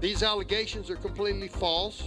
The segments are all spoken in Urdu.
These allegations are completely false.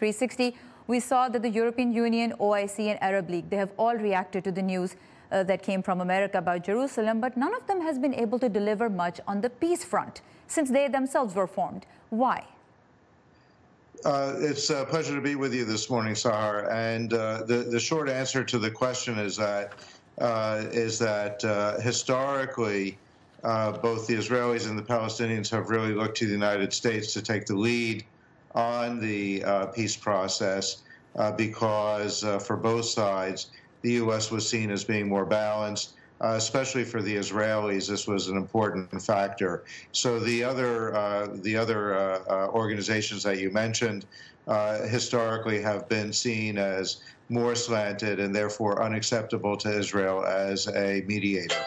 360. We saw that the European Union, OIC and Arab League, they have all reacted to the news that came from America about Jerusalem, but none of them has been able to deliver much on the peace front since they themselves were formed. Why? It's a pleasure to be with you this morning, Sahar. And the short answer to the question is that historically, both the Israelis and the Palestinians have really looked to the United States to take the lead on the peace process because for both sides, the U.S. was seen as being more balanced. Especially for the Israelis, this was an important factor. So the other organizations that you mentioned historically have been seen as more slanted and therefore unacceptable to Israel as a mediator.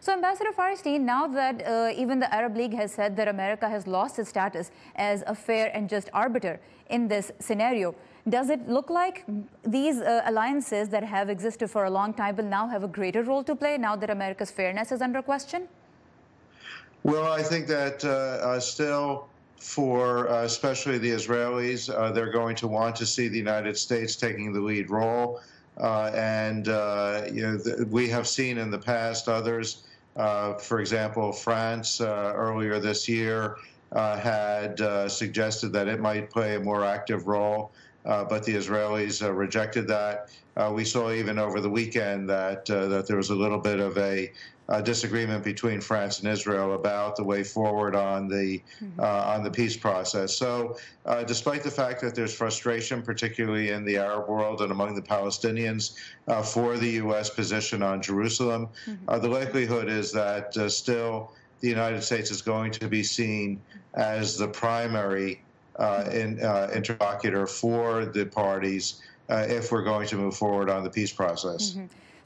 So Ambassador Farstein, now that even the Arab League has said that America has lost its status as a fair and just arbiter in this scenario, does it look like these alliances that have existed for a long time will now have a greater role to play now that America's fairness is under question? Well, I think that still for especially the Israelis, they're going to want to see the United States taking the lead role. We have seen in the past others, for example, France earlier this year had suggested that it might play a more active role, but the Israelis rejected that. We saw even over the weekend that there was a little bit of a disagreement between France and Israel about the way forward on the peace process. So, despite the fact that there's frustration, particularly in the Arab world and among the Palestinians, for the U.S. position on Jerusalem, the likelihood is that still the United States is going to be seen as the primary interlocutor for the parties if we're going to move forward on the peace process.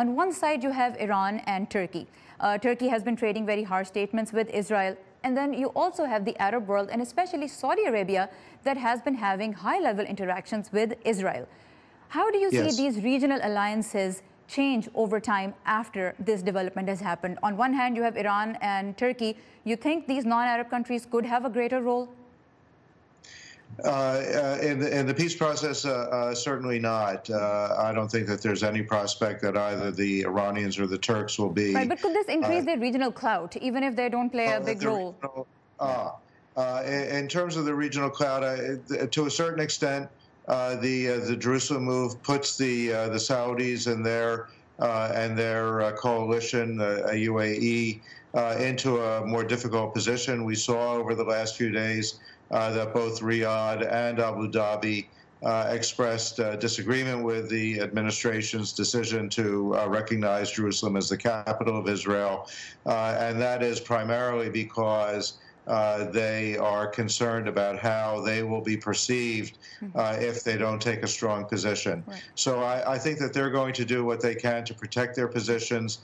On one side, you have Iran and Turkey. Turkey has been trading very harsh statements with Israel. And then you also have the Arab world, and especially Saudi Arabia, that has been having high-level interactions with Israel. How do you see these regional alliances change over time after this development has happened? On one hand, you have Iran and Turkey. You think these non-Arab countries could have a greater role? In the peace process, certainly not. I don't think that there's any prospect that either the Iranians or the Turks will be. Right, but could this increase their regional clout, even if they don't play a big role? In terms of the regional clout, to a certain extent, the Jerusalem move puts the Saudis and their coalition, UAE, into a more difficult position. We saw over the last few days that both Riyadh and Abu Dhabi expressed disagreement with the administration's decision to recognize Jerusalem as the capital of Israel. And that is primarily because they are concerned about how they will be perceived if they don't take a strong position. Right. So I think that they're going to do what they can to protect their positions,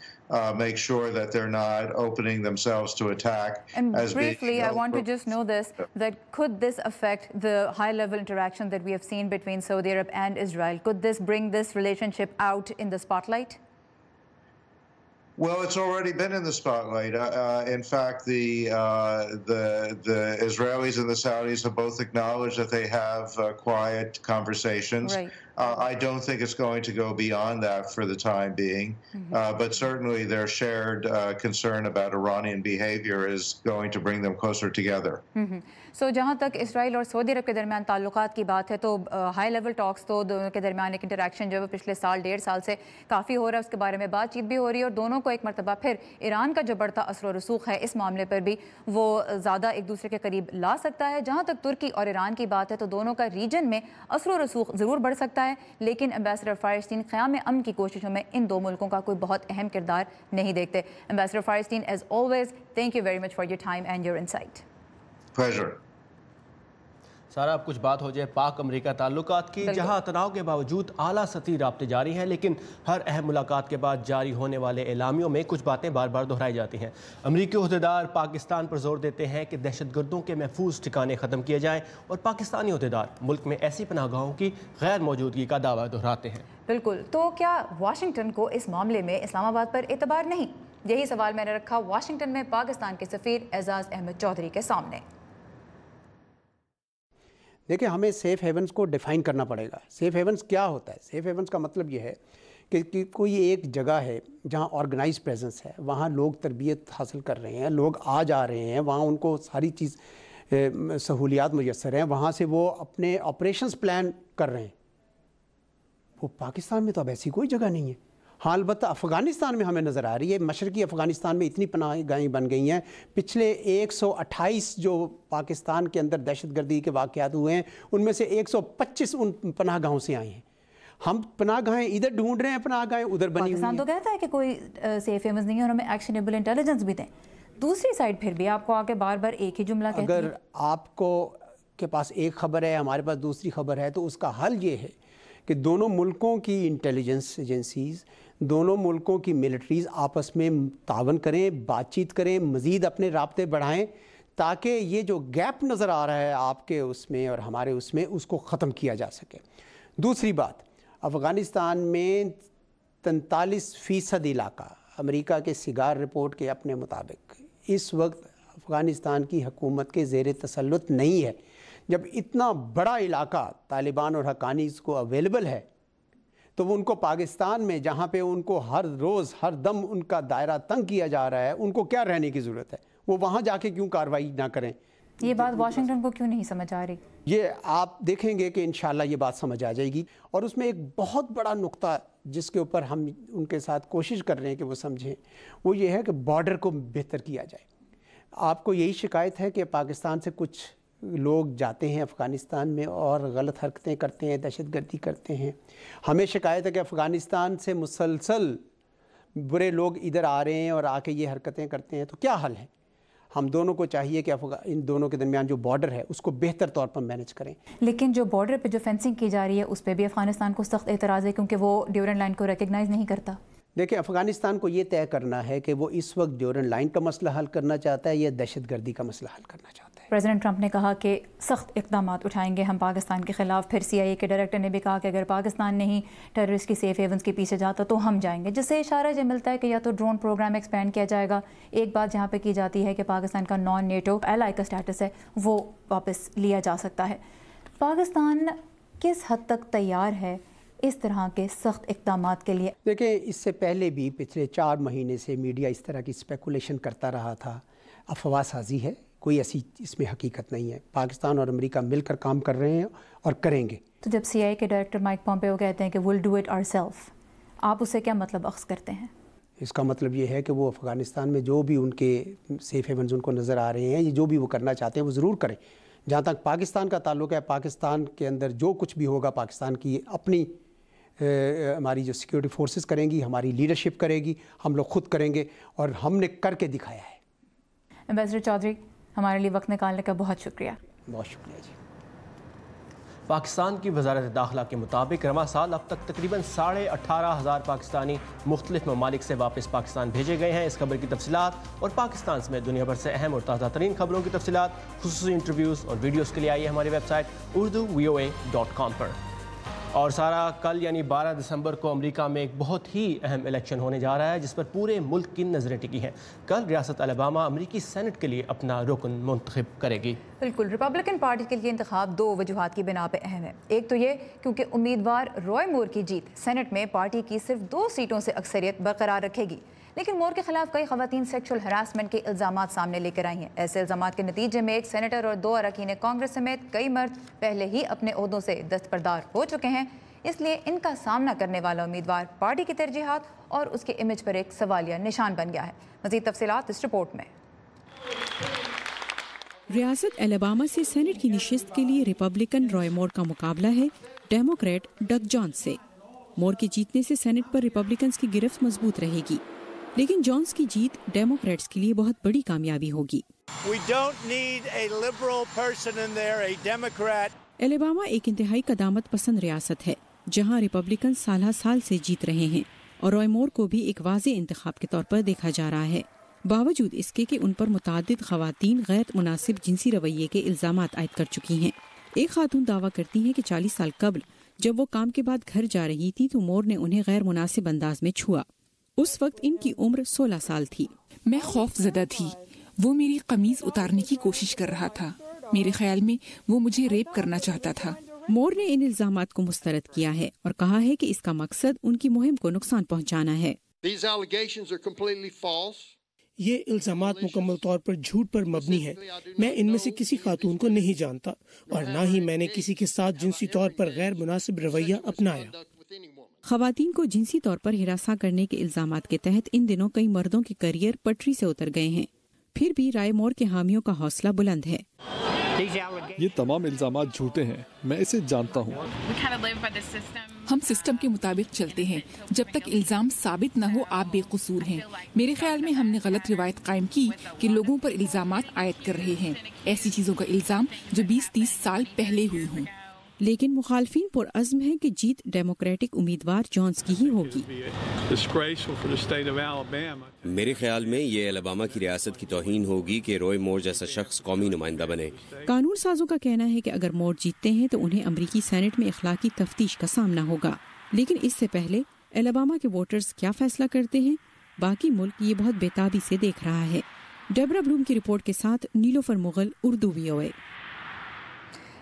make sure that they're not opening themselves to attack. And briefly, I want to just know this, that could this affect the high-level interaction that we have seen between Saudi Arabia and Israel? Could this bring this relationship out in the spotlight? Well, it's already been in the spotlight. In fact, the Israelis and the Saudis have both acknowledged that they have quiet conversations. Right. I don't think it's going to go beyond that for the time being. But certainly their shared concern about Iranian behavior is going to bring them closer together. So جہاں تک اسرائیل اور سعودی عرب کے درمیان تعلقات کی بات ہے تو ہائی لیول ٹاکس تو دونوں کے درمیان ایک انٹریکشن جو ہے پچھلے سال 1.5 سال سے کافی ہو رہا ہے، اس کے بارے میں بات چیت بھی ہو رہی ہے، اور دونوں کو ایک مرتبہ پھر ایران کا جو بڑھتا اثر و رسوخ ہے اس معاملے پر بھی وہ زیادہ ایک دوسرے کے قریب لا سکتا ہے۔ جہاں تک ترکی اور ایران کی بات ہے تو دونوں کا ریجن میں اثر و رسوخ ضرور بڑھ سکتا ہے، لیکن ایمبیسڈر فائرسٹین قیام امن کی کوششوں میں ان دو ملکوں کا کوئی بہت اہم کردار نہیں دیکھتے۔ Ambassador Feierstein as always thank you very much for your time and your insight. Pleasure. سارا اب کچھ بات ہو جائے پاک امریکہ تعلقات کی، جہاں تناؤ کے باوجود اعلیٰ سطحی رابطے جاری ہیں، لیکن ہر اہم ملاقات کے بعد جاری ہونے والے اعلامیوں میں کچھ باتیں بار بار دہرائی جاتی ہیں۔ امریکی عہدیدار پاکستان پر زور دیتے ہیں کہ دہشت گردوں کے محفوظ ٹھکانے ختم کیے جائیں، اور پاکستانی عہدیدار ملک میں ایسی پناہ گاہوں کی غیر موجودگی کا دعویٰ دہراتے ہیں۔ بالکل، تو کیا واشنگٹن کو اس معاملے میں اسلام آباد پر اعتبار نہیں؟ یہی سوال میں نے رکھا واشنگٹن میں پاکستان کے سفیر اعزاز احمد چودھری کے سامنے۔ دیکھیں، ہمیں سیف ہیونز کو ڈیفائن کرنا پڑے گا۔ سیف ہیونز کیا ہوتا ہے؟ سیف ہیونز کا مطلب یہ ہے کہ کوئی ایک جگہ ہے جہاں آرگنائز پریزنس ہے، وہاں لوگ تربیت حاصل کر رہے ہیں، لوگ آ جا رہے ہیں، وہاں ان کو ساری چیز سہولیات میسر ہیں، وہاں سے وہ اپنے آپریشنز پلان کر رہے ہیں۔ وہ پاکستان میں تو اب ایسی کوئی جگہ نہیں ہے۔ ہاں، البتہ افغانستان میں ہمیں نظر آ رہی ہے، مشرقی افغانستان میں اتنی پناہ گاہیں بن گئی ہیں، پچھلے 128 جو پاکستان کے اندر دہشت گردی کے واقعات ہوئے ہیں ان میں سے 125 ان پناہ گاہوں سے آئی ہیں۔ ہم پناہ گاہیں ادھر ڈھونڈ رہے ہیں، پناہ گاہیں ادھر بنی ہوئی ہیں۔ پاکستان تو کہتا ہے کہ کوئی سیف ہیونز نہیں ہے اور ہمیں ایکشنیبل انٹیلیجنس بھی دیں، دوسری سائڈ پھر بھی آپ کو آ کے بار بار ایک ہی جملہ کہتی ہے۔ اگر آپ کو کے پاس ایک خبر ہے، ہمارے پاس دوسری خبر ہے، تو اس کا حل یہ ہے کہ دونوں ملکوں کی انٹیلیجنس ایجنسیز، دونوں ملکوں کی ملٹریز آپس میں تعاون کریں، بات چیت کریں، مزید اپنے رابطے بڑھائیں، تاکہ یہ جو گیپ نظر آ رہا ہے آپ کے اس میں اور ہمارے اس میں، اس کو ختم کیا جا سکے۔ دوسری بات، افغانستان میں 43% علاقہ امریکہ کے سگار رپورٹ کے اپنے مطابق اس وقت افغانستان کی حکومت کے زیر تسلط نہیں ہے۔ جب اتنا بڑا علاقہ طالبان اور حقانیز کو اویلیبل ہے تو وہ ان کو پاکستان میں، جہاں پہ ان کو ہر روز ہر دم ان کا دائرہ تنگ کیا جا رہا ہے، ان کو کیا رہنے کی ضرورت ہے؟ وہ وہاں جا کے کیوں کارروائی نہ کریں؟ یہ بات واشنگٹن کو کیوں نہیں سمجھ آ رہی؟ یہ آپ دیکھیں گے کہ انشاءاللہ یہ بات سمجھ آ جائے گی، اور اس میں ایک بہت بڑا نقطہ جس کے اوپر ہم ان کے ساتھ کوشش کر رہے ہیں کہ وہ سمجھیں، وہ یہ ہے کہ بارڈر کو بہتر کیا جائے۔ آپ کو یہی شکایت ہے کہ پاکستان سے کچھ لوگ جاتے ہیں افغانستان میں اور غلط حرکتیں کرتے ہیں، دہشت گردی کرتے ہیں۔ ہمیں شکایت ہے کہ افغانستان سے مسلسل برے لوگ ادھر آ رہے ہیں اور آ کے یہ حرکتیں کرتے ہیں۔ تو کیا حل ہے؟ ہم دونوں کو چاہیے کہ ان دونوں کے درمیان جو بارڈر ہے اس کو بہتر طور پر مینج کریں۔ لیکن جو بارڈر پہ جو فینسنگ کی جا رہی ہے اس پہ بھی افغانستان کو سخت اعتراض ہے، کیونکہ وہ ڈیورنڈ لائن کو ریکگنائز نہیں کرتا۔ دیکھیں، افغانستان کو یہ طے کرنا ہے کہ وہ اس وقت ڈیورنڈ لائن کا مسئلہ حل کرنا چاہتا ہے یا دہشت گردی کا مسئلہ حل کرنا چاہتا ہے۔ پریزیڈنٹ ٹرمپ نے کہا کہ سخت اقدامات اٹھائیں گے ہم پاکستان کے خلاف۔ پھر CIA کے ڈائریکٹر نے بھی کہا کہ اگر پاکستان نہیں ٹیررسٹ کی سیف ہیونز کے پیچھے جاتا تو ہم جائیں گے، جس سے اشارہ یہ ملتا ہے کہ یا تو ڈرون پروگرام ایکسپینڈ کیا جائے گا۔ ایک بات جہاں پہ کی جاتی ہے کہ پاکستان کا نان نیٹو ایلائی کا سٹیٹس ہے وہ واپس لیا جا سکتا ہے۔ پاکستان کس حد تک تیار ہے اس طرح کے سخت اقدامات کے لیے؟ دیکھیں، اس سے پہلے بھی پچھلے 4 مہینے سے میڈیا اس طرح کی اسپیکولیشن کرتا رہا تھا۔ افواہ سازی ہے، کوئی ایسی اس میں حقیقت نہیں ہے۔ پاکستان اور امریکہ مل کر کام کر رہے ہیں اور کریں گے۔ تو جب CIA کے ڈائریکٹر مائک پومپیو کہتے ہیں کہ we'll do it ourselves، آپ اسے کیا مطلب اخذ کرتے ہیں؟ اس کا مطلب یہ ہے کہ وہ افغانستان میں جو بھی ان کے سیف ہیونز ان کو نظر آ رہے ہیں، یہ جو بھی وہ کرنا چاہتے ہیں وہ ضرور کریں۔ جہاں تک پاکستان کا تعلق ہے، پاکستان کے اندر جو کچھ بھی ہوگا پاکستان کی اپنی ہماری جو سیکیورٹی فورسز کریں گی، ہماری لیڈرشپ کرے گی، ہم لوگ خود کریں گے، اور ہم نے کر کے دکھایا ہے۔ ایمبیسڈر چودھری، ہمارے لیے وقت نکالنے کا بہت شکریہ۔ بہت شکریہ جی۔ پاکستان کی وزارت داخلہ کے مطابق رواں سال اب تک تقریباً 18,500 پاکستانی مختلف ممالک سے واپس پاکستان بھیجے گئے ہیں۔ اس خبر کی تفصیلات اور پاکستان سمیت دنیا بھر سے اہم اور تازہ ترین خبروں کی تفصیلات، خصوصی انٹرویوز اور ویڈیوز کے لیے آئیے ہماری ویب سائٹ urduvoa.com پر۔ اور سارا کل یعنی 12 دسمبر کو امریکہ میں ایک بہت ہی اہم الیکشن ہونے جا رہا ہے جس پر پورے ملک کی نظریں ٹکی ہیں. کل ریاست الاباما امریکی سینٹ کے لیے اپنا رکن منتخب کرے گی. بالکل. ریپبلکن پارٹی کے لیے انتخاب 2 وجوہات کی بنا پہ اہم ہے. ایک تو یہ کیونکہ امیدوار رائے مور کی جیت سینٹ میں پارٹی کی صرف 2 سیٹوں سے اکثریت برقرار رکھے گی. لیکن مور کے خلاف کئی خواتین سیکشل ہراسمنٹ کے الزامات سامنے لے کر آئی ہیں. ایسے الزامات کے نتیجے میں ایک سینیٹر اور 2 اراکین کانگریس سمیت کئی مرد پہلے ہی اپنے عہدوں سے دستبردار ہو چکے ہیں. اس لیے ان کا سامنا کرنے والا امیدوار پارٹی کی ترجیحات اور اس کے امیج پر ایک سوالیہ نشان بن گیا ہے. مزید تفصیلات اس رپورٹ میں. ریاست الاباما سے سینٹ کی نشست کے لیے ریپبلکن رائے مور کا مقابلہ ہے ڈیموکریٹ ڈگ جونز سے. مور کے جیتنے سے سینٹ پر ریپبلکنز کی گرفت مضبوط رہے گی، لیکن جونز کی جیت ڈیموکریٹس کے لیے بہت بڑی کامیابی ہوگی. الاباما ایک انتہائی قدامت پسند ریاست ہے جہاں ریپبلکن سالہ سال سے جیت رہے ہیں اور رائے مور کو بھی ایک واضح انتخاب کے طور پر دیکھا جا رہا ہے، باوجود اس کے کہ ان پر متعدد خواتین غیر مناسب جنسی رویے کے الزامات عائد کر چکی ہیں. ایک خاتون دعویٰ کرتی ہیں کہ 40 سال قبل جب وہ کام کے بعد گھر جا رہی تھی تو مور نے انہیں غیر مناسب انداز میں چھوا. اس وقت ان کی عمر 16 سال تھی. میں خوف زدہ تھی. وہ میری قمیض اتارنے کی کوشش کر رہا تھا. میرے خیال میں وہ مجھے ریپ کرنا چاہتا تھا. مور نے ان الزامات کو مسترد کیا ہے اور کہا ہے کہ اس کا مقصد ان کی مہم کو نقصان پہنچانا ہے. یہ الزامات مکمل طور پر جھوٹ پر مبنی ہے. میں ان میں سے کسی خاتون کو نہیں جانتا اور نہ ہی میں نے کسی کے ساتھ جنسی طور پر غیر مناسب رویہ اپنایا. خواتین کو جنسی طور پر ہراساں کرنے کے الزامات کے تحت ان دنوں کئی مردوں کے کیریئر پٹری سے اتر گئے ہیں. پھر بھی رائے مور کے حامیوں کا حوصلہ بلند ہے. یہ تمام الزامات جھوٹے ہیں، میں اسے جانتا ہوں. ہم سسٹم کے مطابق چلتے ہیں. جب تک الزام ثابت نہ ہو آپ بے قصور ہیں. میرے خیال میں ہم نے غلط روایت قائم کی کہ لوگوں پر الزامات عائد کر رہے ہیں، ایسی چیزوں کا الزام جو 20-30 سال پہلے ہوئی ہوں. لیکن مخالفین پر عزم ہے کہ جیت ڈیموکریٹک امیدوار جونز کی ہی ہوگی. میرے خیال میں یہ الاباما کی ریاست کی توہین ہوگی کہ رائے مور جیسا شخص قومی نمائندہ بنے. قانون سازوں کا کہنا ہے کہ اگر مور جیتتے ہیں تو انہیں امریکی سینٹ میں اخلاقی تفتیش کا سامنا ہوگا. لیکن اس سے پہلے الاباما کے ووٹرز کیا فیصلہ کرتے ہیں، باقی ملک یہ بہت بےتابی سے دیکھ رہا ہے. ڈیبرا بلوم کی رپورٹ کے ساتھ نیلوفر مغل، اردو VOA.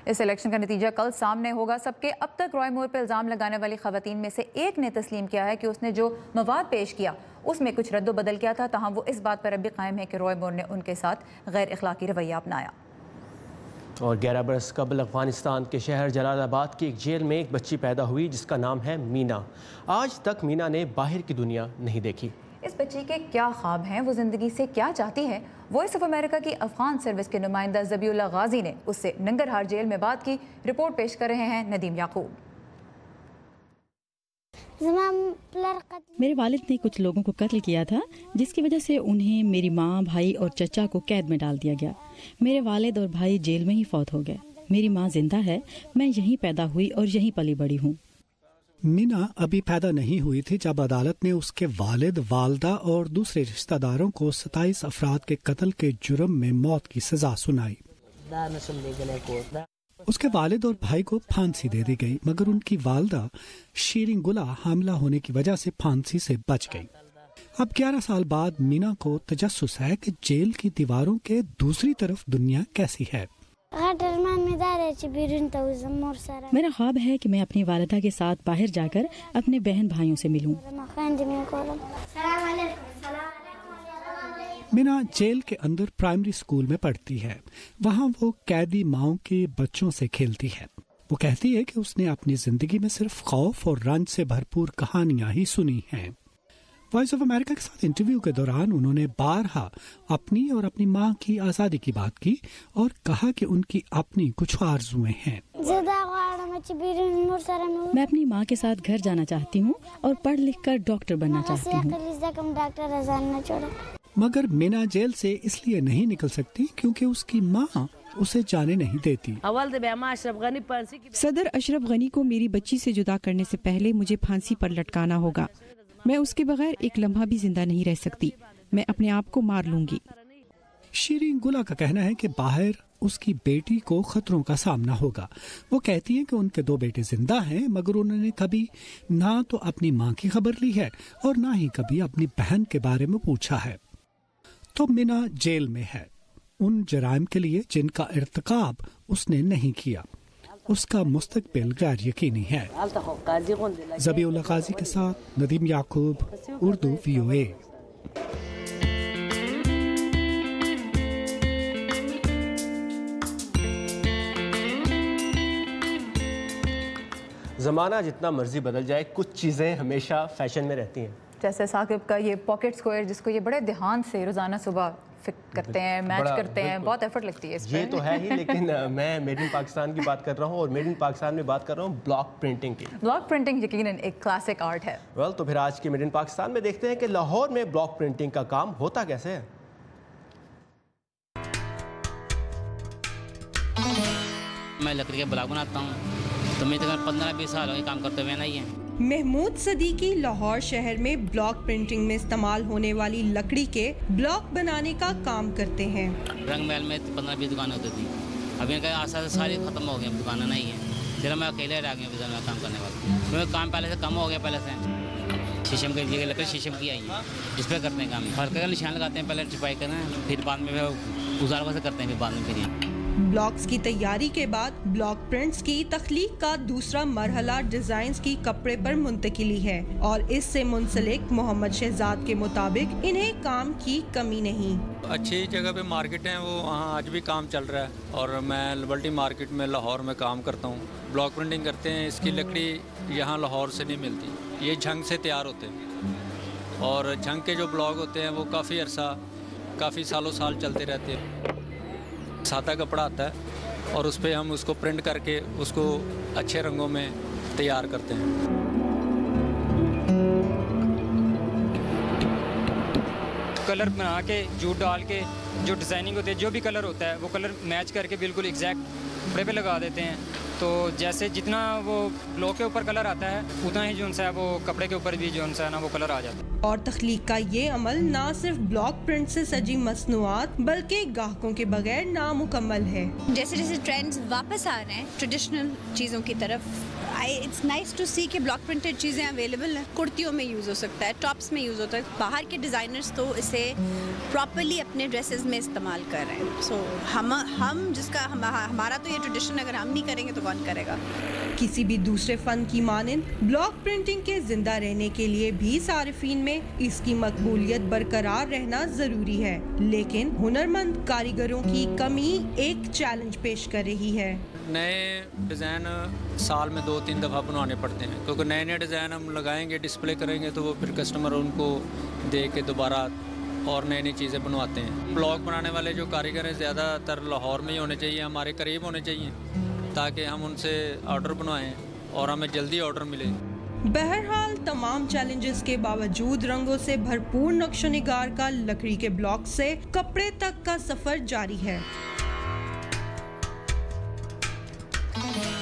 اس الیکشن کا نتیجہ کل سامنے ہوگا. سب کے اب تک رائے مور پر الزام لگانے والی خواتین میں سے ایک نے تسلیم کیا ہے کہ اس نے جو مواد پیش کیا اس میں کچھ رد و بدل کیا تھا. تاہم وہ اس بات پر اب بھی قائم ہے کہ رائے مور نے ان کے ساتھ غیر اخلاقی رویہ اپنایا. اور 11 برس قبل افغانستان کے شہر جلال آباد کی ایک جیل میں ایک بچی پیدا ہوئی جس کا نام ہے مینا. آج تک مینا نے باہر کی دنیا نہیں دیکھی. اس بچی کے کیا خواب ہیں، وہ زندگی سے کیا چاہتی ہے؟ وائس آف امریکہ کی افغان سروس کے نمائندہ ذبیح اللہ غازی نے اس سے ننگرہار جیل میں بات کی. رپورٹ پیش کر رہے ہیں ندیم یعقوب. میرے والد نے کچھ لوگوں کو قتل کیا تھا جس کی وجہ سے انہیں میری ماں، بھائی اور چچا کو قید میں ڈال دیا گیا. میرے والد اور بھائی جیل میں ہی فوت ہو گئے. میری ماں زندہ ہے. میں یہیں پیدا ہوئی اور یہیں پلی بڑی ہوں. مینا ابھی پیدا نہیں ہوئی تھی جب عدالت نے اس کے والد، والدہ اور دوسرے رشتہ داروں کو 27 افراد کے قتل کے جرم میں موت کی سزا سنائی. اس کے والد اور بھائی کو پھانسی دے دی گئی، مگر ان کی والدہ شیرین گلا حاملہ ہونے کی وجہ سے پھانسی سے بچ گئی. اب 11 سال بعد مینا کو تجسس ہے کہ جیل کی دیواروں کے دوسری طرف دنیا کیسی ہے. میرا خواب ہے کہ میں اپنی والدہ کے ساتھ باہر جا کر اپنے بہن بھائیوں سے ملوں. مینا جیل کے اندر پرائمری اسکول میں پڑھتی ہے. وہاں وہ قیدی ماؤں کے بچوں سے کھیلتی ہے. وہ کہتی ہے کہ اس نے اپنی زندگی میں صرف خوف اور رنج سے بھرپور کہانیاں ہی سنی ہیں. وائس آف امریکہ کے ساتھ انٹرویو کے دوران انہوں نے بارہا اپنی اور اپنی ماں کی آزادی کی بات کی اور کہا کہ ان کی اپنی کچھ آرزویں ہیں. میں اپنی ماں کے ساتھ گھر جانا چاہتی ہوں اور پڑھ لکھ کر ڈاکٹر بننا چاہتی ہوں. مگر مینا جیل سے اس لیے نہیں نکل سکتی کیونکہ اس کی ماں اسے جانے نہیں دیتی. صدر اشرف غنی کو میری بچی سے جدا کرنے سے پہلے مجھے پھانسی پر لٹکانا ہوگا. میں اس کے بغیر ایک لمحہ بھی زندہ نہیں رہ سکتی. میں اپنے آپ کو مار لوں گی. شیرین گلا کا کہنا ہے کہ باہر اس کی بیٹی کو خطروں کا سامنا ہوگا. وہ کہتی ہیں کہ ان کے 2 بیٹے زندہ ہیں مگر انہوں نے کبھی نہ تو اپنی ماں کی خبر لی ہے اور نہ ہی کبھی اپنی بہن کے بارے میں پوچھا ہے. تو مینا جیل میں ہے ان جرائم کے لیے جن کا ارتکاب اس نے نہیں کیا. اس کا مستقبل غیر یقینی ہے. ذبیح اللہ قاضی کے ساتھ ندیم یعقوب، اردو VOA. زمانہ جتنا مرضی بدل جائے کچھ چیزیں ہمیشہ فیشن میں رہتی ہیں. جیسے ثاقب کا یہ پاکٹ اسکوائر جس کو یہ بڑے دھیان سے روزانہ صبح فٹ کرتے ہیں، میچ کرتے ہیں، بہت ایفرٹ لگتی ہے اس پہ. یہ تو ہے ہی، لیکن میں میڈ ان پاکستان کی بات کر رہا ہوں اور میڈ ان پاکستان میں بات کر رہا ہوں بلاک پرنٹنگ کی. بلاک پرنٹنگ یقیناً ایک کلاسک آرٹ ہے. تو پھر آج کے میڈ ان پاکستان میں دیکھتے ہیں کہ لاہور میں بلاک پرنٹنگ کا کام ہوتا کیسے ہے. میں لکڑی کے بلاک بناتا ہوں تو میں تقریباً 15-20 سال ہو گئے کام کرتے ہوئے نہیں ہے. محمود صدیقی لاہور شہر میں بلاک پرنٹنگ میں استعمال ہونے والی لکڑی کے بلاک بنانے کا کام کرتے ہیں. رنگ محل میں 15-20 دکانیں ہوتی تھی، اب ان کا آسان سے ساری ختم ہو گئی، دکانیں نہیں ہیں. پھر میں اکیلے رہ گیا میں کام کرنے والا، کیونکہ کام پہلے سے کم ہو گیا. پہلے سے شیشم کی جگہ لکڑی شیشم کی آئی ہے جس پہ کرتے ہیں کام. فرق کا نشان لگاتے ہیں، پہلے چھپائی کرنا ہے، پھر بعد میں گزاروں سے کرتے ہیں، پھر بعد میں پھر بلاکس کی تیاری کے بعد بلاک پرنٹس کی تخلیق کا دوسرا مرحلہ ڈیزائنز کی کپڑے پر منتقلی ہے اور اس سے منسلک محمد شہزاد کے مطابق انہیں کام کی کمی نہیں. اچھی جگہ پہ مارکیٹ ہیں، وہ وہاں آج بھی کام چل رہا ہے اور میں لبرٹی مارکیٹ میں لاہور میں کام کرتا ہوں. بلاک پرنٹنگ کرتے ہیں. اس کی لکڑی یہاں لاہور سے نہیں ملتی، یہ جھنگ سے تیار ہوتے ہیں اور جھنگ کے جو بلاک ہوتے ہیں وہ کافی عرصہ کافی سالوں سال چلتے رہتے ہیں. سادہ کپڑا آتا ہے اور اس پہ ہم اس کو پرنٹ کر کے اس کو اچھے رنگوں میں تیار کرتے ہیں. کلر بنا کے جوٹ ڈال کے جو ڈیزائننگ ہوتی ہے، جو بھی کلر ہوتا ہے وہ کلر میچ کر کے بالکل ایگزیکٹ کپڑے پہ لگا دیتے ہیں. تو جیسے جتنا وہ بلاک کے اوپر کلر آتا ہے اتنا ہی جو ہے وہ کپڑے کے اوپر بھی جو ہے نا وہ کلر آ جاتا ہے. اور تخلیق کا یہ عمل نہ صرف بلاک پرنٹ سے سجی مصنوعات بلکہ گاہکوں کے بغیر نامکمل ہے. جیسے جیسے ٹرینڈز واپس آ رہے ہیں ٹریڈیشنل چیزوں کی طرف، اٹس نائس ٹو سی کہ بلاک پرنٹڈ چیزیں اویلیبل ہیں. کرتیوں میں یوز ہو سکتا ہے، ٹاپس میں یوز ہوتا ہے. باہر کے ڈیزائنرز تو اسے پراپرلی اپنے ڈریسز میں استعمال کر رہے ہیں. سو ہم جس کا ہمارا تو یہ ٹریڈیشن اگر ہم نہیں کریں گے تو کون کرے گا. کسی بھی دوسرے فن کی مانند بلاک پرنٹنگ کے زندہ رہنے کے لیے بھی صارفین میں اس کی مقبولیت برقرار رہنا ضروری ہے، لیکن ہنرمند کاریگروں کی کمی ایک چیلنج پیش کر رہی ہے. نئے ڈیزائن سال میں 2-3 دفعہ بنوانے پڑتے ہیں، کیونکہ نئے نئے ڈیزائن ہم لگائیں گے، ڈسپلے کریں گے تو وہ پھر کسٹمر ان کو دے کے دوبارہ اور نئی نئی چیزیں بنواتے ہیں. بلاک بنانے والے جو کاریگر ہیں زیادہ تر لاہور میں ہی ہونے چاہیے، ہمارے قریب ہونے چاہیے تاکہ ہم ان سے آرڈر بنوائیں اور ہمیں جلدی آرڈر ملے. بہرحال تمام چیلنجز کے باوجود رنگوں سے بھرپور نقش و نگار کا لکڑی کے بلاک سے کپڑے تک کا سفر جاری ہے.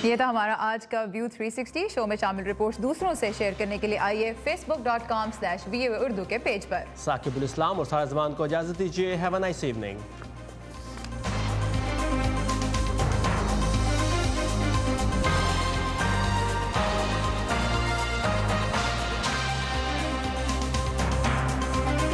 یہ تھا ہمارا آج کا ویو 360. شو میں شامل رپورٹس دوسروں سے شیئر کرنے کے لیے آئیے facebook.com/VOA Urdu کے پیج پر. ثاقب الاسلام اور سارا زمان کو اجازت دیجیے. Have a nice evening.